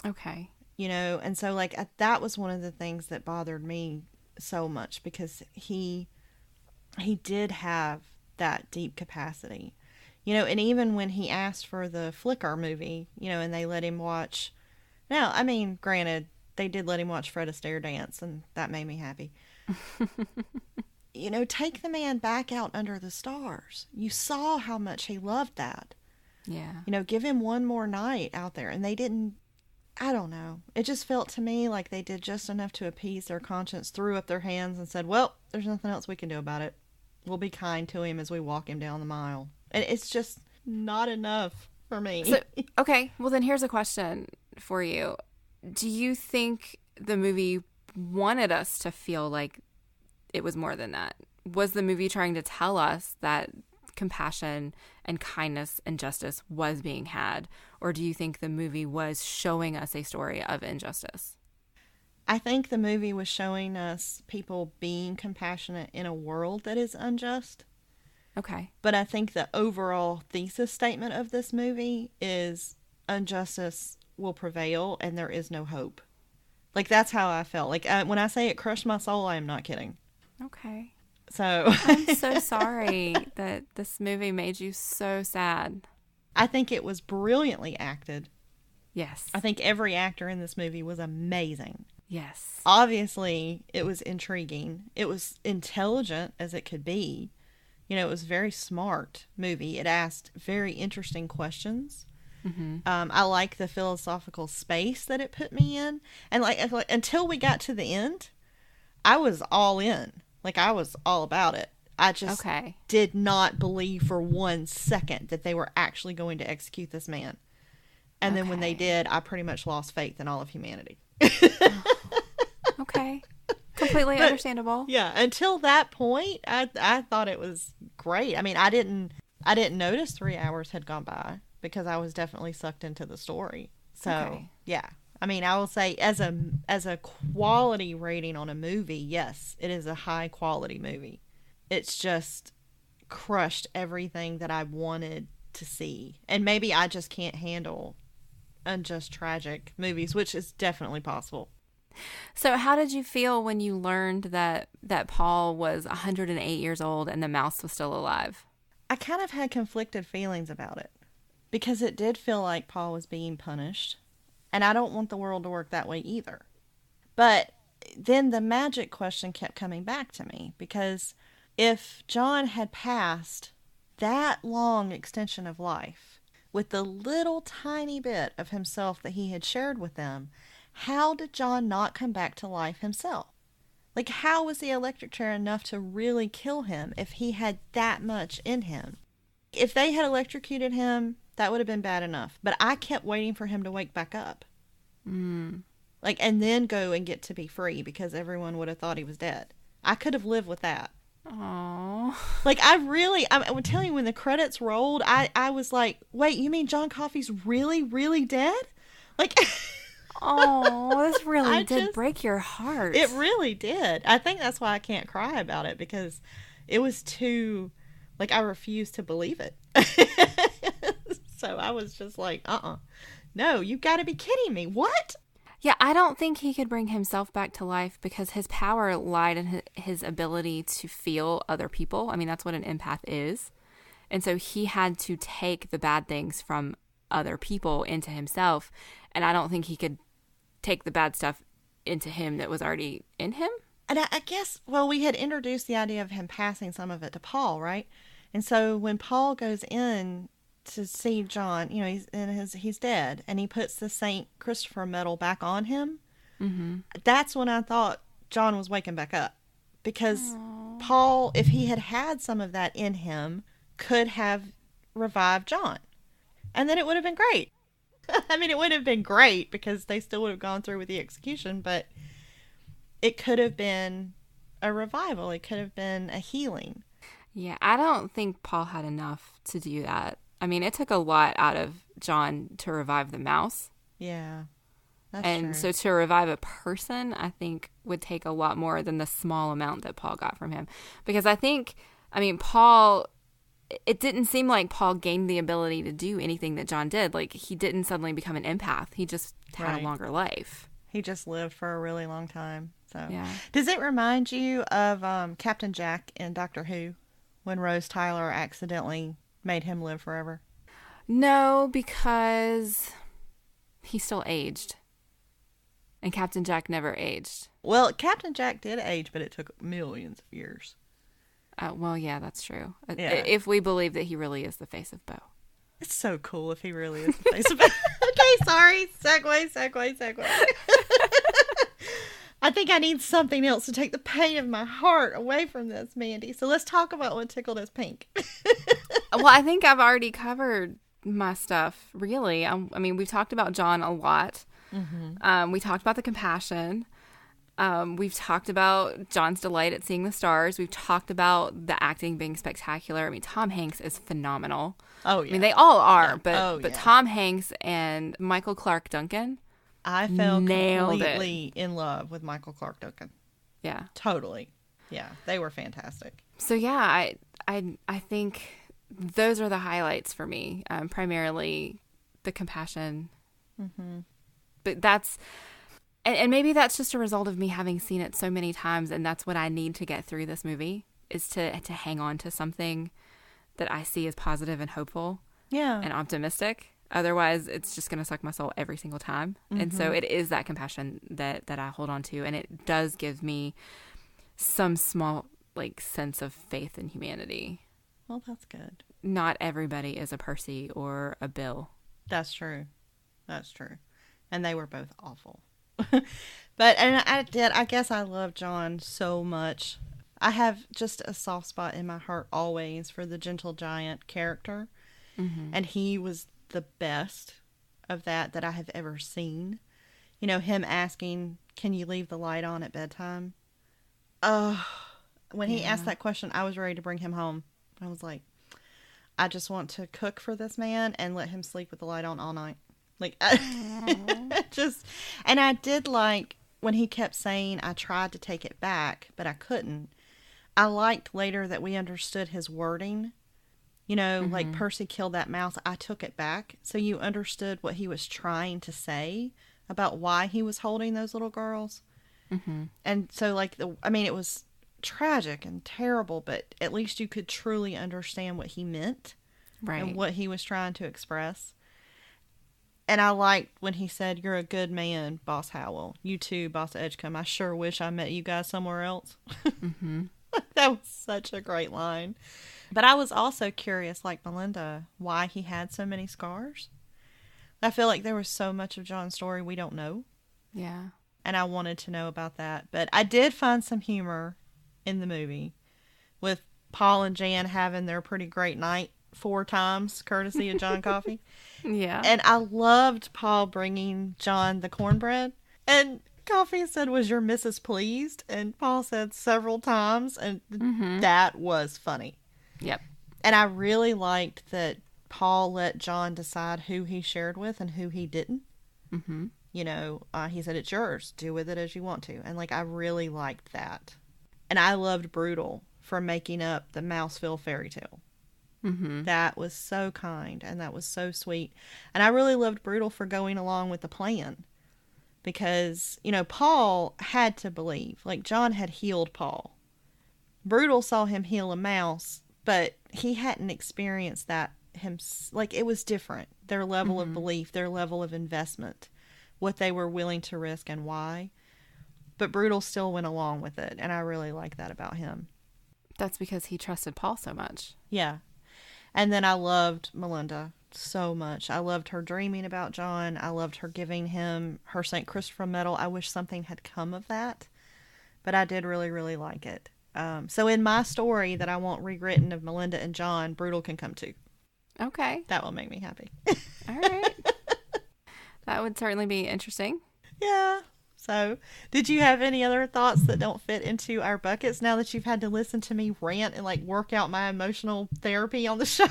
Okay. You know, and so like that was one of the things that bothered me so much, because he did have that deep capacity. You know, and even when he asked for the Flicker movie, you know, and they let him watch. Now, I mean, granted, they did let him watch Fred Astaire dance, and that made me happy. You know, take the man back out under the stars. You saw how much he loved that. Yeah. You know, give him one more night out there. And they didn't, I don't know. It just felt to me like they did just enough to appease their conscience, threw up their hands and said, well, there's nothing else we can do about it. We'll be kind to him as we walk him down the mile. And it's just not enough for me. So, okay, well then here's a question for you. Do you think the movie wanted us to feel like it was more than that? Was the movie trying to tell us that compassion and kindness and justice was being had? Or do you think the movie was showing us a story of injustice? I think the movie was showing us people being compassionate in a world that is unjust. Okay. But I think the overall thesis statement of this movie is injustice will prevail and there is no hope. Like, that's how I felt. Like, when I say it crushed my soul, I am not kidding. Okay. So I'm so sorry that this movie made you so sad. I think it was brilliantly acted. Yes. I think every actor in this movie was amazing. Yes. Obviously, it was intriguing. It was intelligent as it could be. You know, it was a very smart movie. It asked very interesting questions. Mm-hmm. I like the philosophical space that it put me in. And like until we got to the end, I was all in. Like, I was all about it. I just did not believe for 1 second that they were actually going to execute this man. And then when they did, I pretty much lost faith in all of humanity. Okay. Completely understandable. Yeah. Until that point, I thought it was great. I mean, I didn't notice 3 hours had gone by because I was definitely sucked into the story. So, yeah. I mean, I will say as a quality rating on a movie, yes, it is a high quality movie. It's just crushed everything that I wanted to see. And maybe I just can't handle unjust tragic movies, which is definitely possible. So how did you feel when you learned that Paul was 108 years old and the mouse was still alive? I kind of had conflicted feelings about it because it did feel like Paul was being punished. And I don't want the world to work that way either. But then the magic question kept coming back to me, because if John had passed that long extension of life with the little tiny bit of himself that he had shared with them, how did John not come back to life himself? Like, how was the electric chair enough to really kill him if he had that much in him? If they had electrocuted him, that would have been bad enough. But I kept waiting for him to wake back up. Like, and then go and get to be free, because everyone would have thought he was dead. I could have lived with that. Oh. Like, I'm telling you, when the credits rolled, I was like, wait, you mean John Coffey's really, really dead? Like, Oh, this really I did just, break your heart. it really did. I think that's why I can't cry about it, because it was too, like, I refused to believe it. So I was just like, no, you gotta be kidding me. What? Yeah, I don't think he could bring himself back to life because his power lied in his ability to feel other people. I mean, that's what an empath is. And so he had to take the bad things from other people into himself. And I don't think he could take the bad stuff into him that was already in him. And I guess, well, we had introduced the idea of him passing some of it to Paul, right? And so when Paul goes in to see John, you know, he's dead, and he puts the St. Christopher medal back on him. Mm-hmm. That's when I thought John was waking back up, because Paul, if he had had some of that in him, could have revived John, and then it would have been great. I mean, it would have been great because they still would have gone through with the execution, but it could have been a revival. It could have been a healing. Yeah, I don't think Paul had enough to do that. I mean, it took a lot out of John to revive the mouse. Yeah, that's and true. So to revive a person, I think would take a lot more than the small amount that Paul got from him. Because I mean, Paul, it didn't seem like Paul gained the ability to do anything that John did. Like, he didn't suddenly become an empath. He just had a longer life. He just lived for a really long time. So, yeah. Does it remind you of Captain Jack in Doctor Who, when Rose Tyler accidentally made him live forever? No, because he still aged. And Captain Jack never aged. Well, Captain Jack did age, but it took millions of years. Well, yeah, that's true. Yeah. If we believe that he really is the face of Bo. It's so cool if he really is the face of Bo. Okay, sorry. Segue. I think I need something else to take the pain of my heart away from this, Mandy. So let's talk about what tickled us pink. Well, I think I've already covered my stuff, really. I mean, we've talked about John a lot. Mm-hmm. We talked about the compassion. We've talked about John's delight at seeing the stars. We've talked about the acting being spectacular. I mean, Tom Hanks is phenomenal. Oh, yeah. I mean, they all are, yeah. but Tom Hanks and Michael Clarke Duncan, I fell nailed completely in love with Michael Clarke Duncan. Yeah. Totally. Yeah, they were fantastic. So, yeah, I think those are the highlights for me, primarily the compassion. Mm-hmm. But that's... And maybe that's just a result of me having seen it so many times, and that's what I need to get through this movie, is to hang on to something that I see as positive and hopeful and optimistic. Otherwise, it's just going to suck my soul every single time. Mm-hmm. And so it is that compassion that I hold on to, and it does give me some small sense of faith in humanity. Well, that's good. Not everybody is a Percy or a Bill. That's true. And they were both awful. I guess I love John so much. I have just a soft spot in my heart always for the gentle giant character. Mm-hmm. And he was the best of that I have ever seen. You know, him asking, can you leave the light on at bedtime? When he asked that question, I was ready to bring him home. I was like, I just want to cook for this man and let him sleep with the light on all night. And I did like when he kept saying, I tried to take it back, but I couldn't. I liked later that we understood his wording. You know, mm-hmm. like Percy killed that mouse, I took it back. So you understood what he was trying to say about why he was holding those little girls. Mm-hmm. And so it was tragic and terrible, but at least you could truly understand what he meant. Right. And what he was trying to express. And I liked when he said, you're a good man, Boss Howell. You too, Boss Edgecombe. I sure wish I met you guys somewhere else. Mm-hmm. That was such a great line. But I was also curious, like Melinda, why he had so many scars. I feel like there was so much of John's story we don't know. Yeah. And I wanted to know about that. But I did find some humor in the movie with Paul and Jan having their pretty great night 4 times, courtesy of John Coffey. Yeah. And I loved Paul bringing John the cornbread. And Coffee said, was your Mrs. pleased? And Paul said several times, and that was funny. Yep. And I really liked that Paul let John decide who he shared with and who he didn't. Mm-hmm. You know, he said, it's yours. Do with it as you want to. And, like, I really liked that. And I loved Brutal for making up the Mouseville fairy tale. Mm-hmm. That was so kind, and that was so sweet. And I really loved Brutal for going along with the plan. Because, you know, Paul had to believe. Like, John had healed Paul. Brutal saw him heal a mouse, but he hadn't experienced that. Like, it was different. Their level of belief, their level of investment, what they were willing to risk and why. But Brutal still went along with it, and I really like that about him. That's because he trusted Paul so much. Yeah. And then I loved Melinda so much. I loved her dreaming about John. I loved her giving him her St. Christopher medal. I wish something had come of that, but I did really, really like it. So in my story that I want rewritten of Melinda and John, Brutal can come too. Okay. That will make me happy. All right. That would certainly be interesting. Yeah. So, did you have any other thoughts that don't fit into our buckets now that you've had to listen to me rant and like work out my emotional therapy on the show?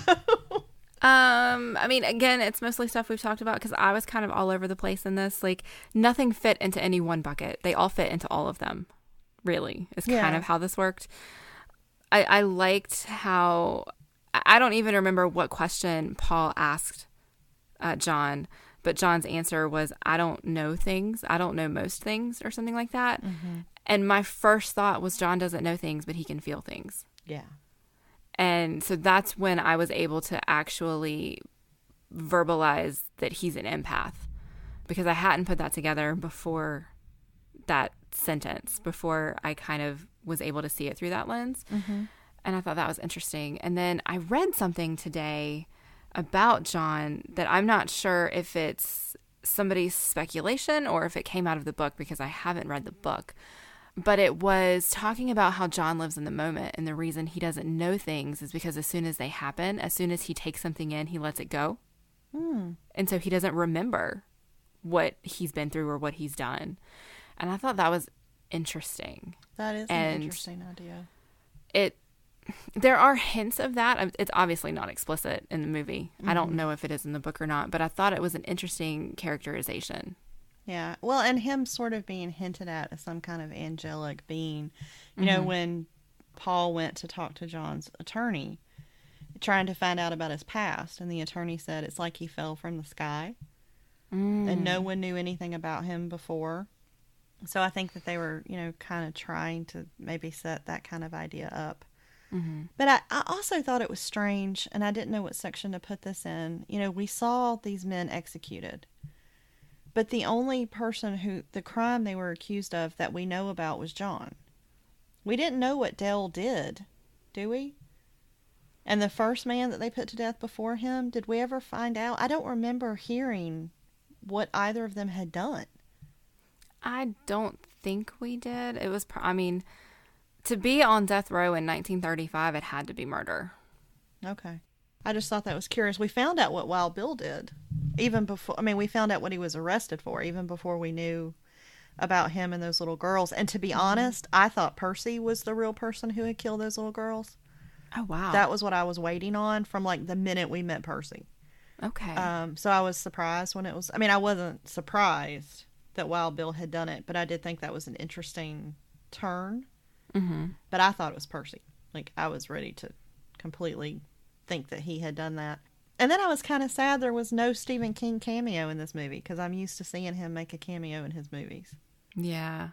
I mean, again, it's mostly stuff we've talked about because I was kind of all over the place in this. Like, nothing fit into any one bucket. They all fit into all of them, really, is kind of how this worked. I liked how, I don't even remember what question Paul asked John, but John's answer was, I don't know things. I don't know most things, or something like that. Mm-hmm. And my first thought was, John doesn't know things, but he can feel things. Yeah. And so that's when I was able to actually verbalize that he's an empath, because I hadn't put that together before that sentence, before I kind of was able to see it through that lens. Mm-hmm. And I thought that was interesting. And then I read something today about John that I'm not sure if it's somebody's speculation or if it came out of the book, because I haven't read the book. But it was talking about how John lives in the moment, and the reason he doesn't know things is because as soon as they happen, as soon as he takes something in, he lets it go. And so he doesn't remember what he's been through or what he's done. And I thought that was interesting. That is an interesting idea. There are hints of that. It's obviously not explicit in the movie. I don't know if it is in the book or not, but I thought it was an interesting characterization. Yeah. Well, and him sort of being hinted at as some kind of angelic being. You know, when Paul went to talk to John's attorney, trying to find out about his past, and the attorney said it's like he fell from the sky, and no one knew anything about him before. So I think that they were, you know, kind of trying to maybe set that kind of idea up. But I also thought it was strange, and I didn't know what section to put this in. You know, we saw these men executed, but the only person the crime they were accused of that we know about was John. We didn't know what Dale did, do we? And the first man that they put to death before him, did we ever find out? I don't remember hearing what either of them had done. I don't think we did. It was, to be on death row in 1935, it had to be murder. Okay. I just thought that was curious. We found out what Wild Bill did. Even before, we found out what he was arrested for, even before we knew about him and those little girls. And to be honest, I thought Percy was the real person who had killed those little girls. Oh, wow. That was what I was waiting on from, like, the minute we met Percy. Okay. So I was surprised when it was, I wasn't surprised that Wild Bill had done it, but I did think that was an interesting turn. But I thought it was Percy. Like, I was ready to completely think that he had done that. And then I was kind of sad there was no Stephen King cameo in this movie, because I'm used to seeing him make a cameo in his movies. Yeah.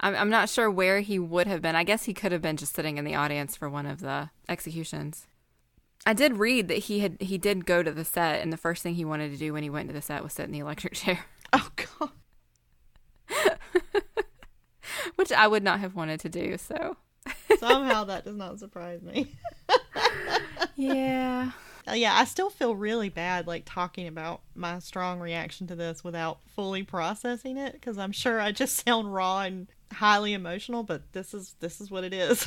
I'm not sure where he would have been. I guess he could have been just sitting in the audience for one of the executions. I did read that he did go to the set, and the first thing he wanted to do when he went to the set was sit in the electric chair. Oh, God. Which I would not have wanted to do, so. Somehow that does not surprise me. Yeah. Yeah, I still feel really bad, like, talking about my strong reaction to this without fully processing it, because I'm sure I just sound raw and highly emotional, but this is what it is.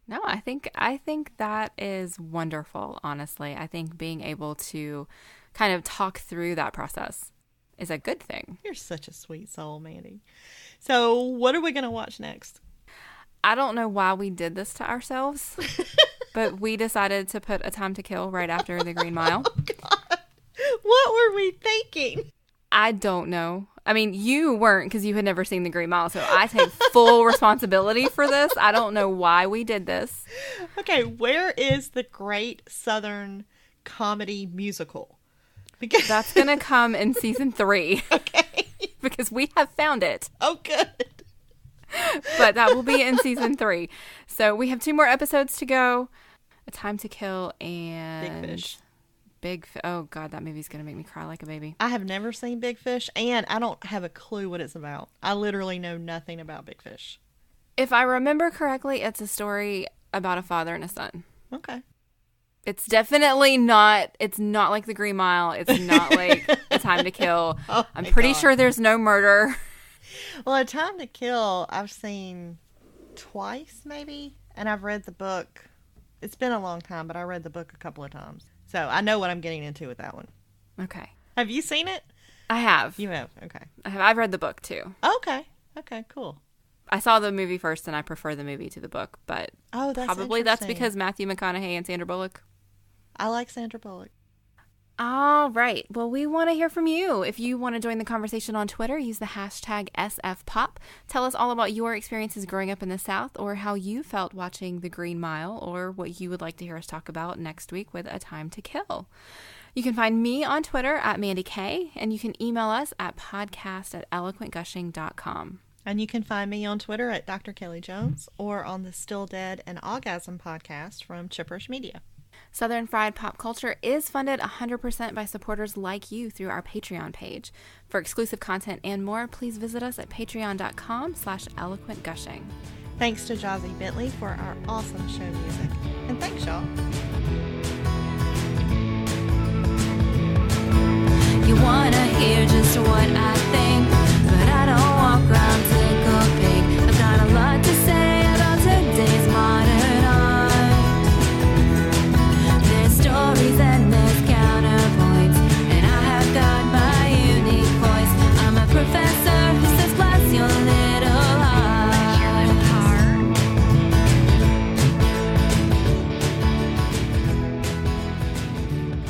No, I think that is wonderful, honestly. I think being able to kind of talk through that process is a good thing. You're such a sweet soul, Mandy. So what are we going to watch next? I don't know why we did this to ourselves, but we decided to put A Time to Kill right after The Green Mile. Oh, God. What were we thinking? I don't know. I mean, you weren't because you had never seen The Green Mile, so I take full responsibility for this. I don't know why we did this. Okay, where is the Great Southern Comedy Musical? Because that's going to come in season 3. Okay. Because we have found it. Oh, good. But that will be in season 3. So we have 2 more episodes to go. A Time to Kill and Big Fish. Oh, God, that movie's going to make me cry like a baby. I have never seen Big Fish, and I don't have a clue what it's about. I literally know nothing about Big Fish. If I remember correctly, it's a story about a father and a son. Okay. It's definitely not, it's not like The Green Mile. It's not like A Time to Kill. Oh, I'm pretty sure there's no murder. Well, A Time to Kill, I've seen twice, maybe, and I've read the book. It's been a long time, but I read the book a couple of times. So I know what I'm getting into with that one. Okay. Have you seen it? I have. You have? Okay. I've read the book, too. Okay. Okay, cool. I saw the movie first, and I prefer the movie to the book, but probably that's because Matthew McConaughey and Sandra Bullock. I like Sandra Bullock. All right. Well, we want to hear from you. If you want to join the conversation on Twitter, use the hashtag #SFPop. Tell us all about your experiences growing up in the South, or how you felt watching The Green Mile, or what you would like to hear us talk about next week with A Time to Kill. You can find me on Twitter at Mandi Kaye, and you can email us at podcast@eloquentgushing.com. And you can find me on Twitter at Dr. Kelly Jones, or on the Still Dead and Orgasm podcast from Chipperish Media. Southern Fried Pop Culture is funded 100% by supporters like you through our Patreon page. For exclusive content and more, please visit us at patreon.com/eloquentgushing. Thanks to Jozi Bentley for our awesome show music. And thanks, y'all. You wanna hear just what I think, but I don't walk around tickle pink. I've got a lot to say about today's modern art. There's stories and there's counterpoints, and I have got my unique voice. I'm a professor who says bless your little heart.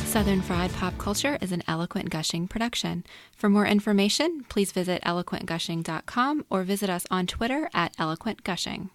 Southern Fried Pop Culture is an Eloquent Gushing production. For more information, please visit eloquentgushing.com or visit us on Twitter at eloquentgushing.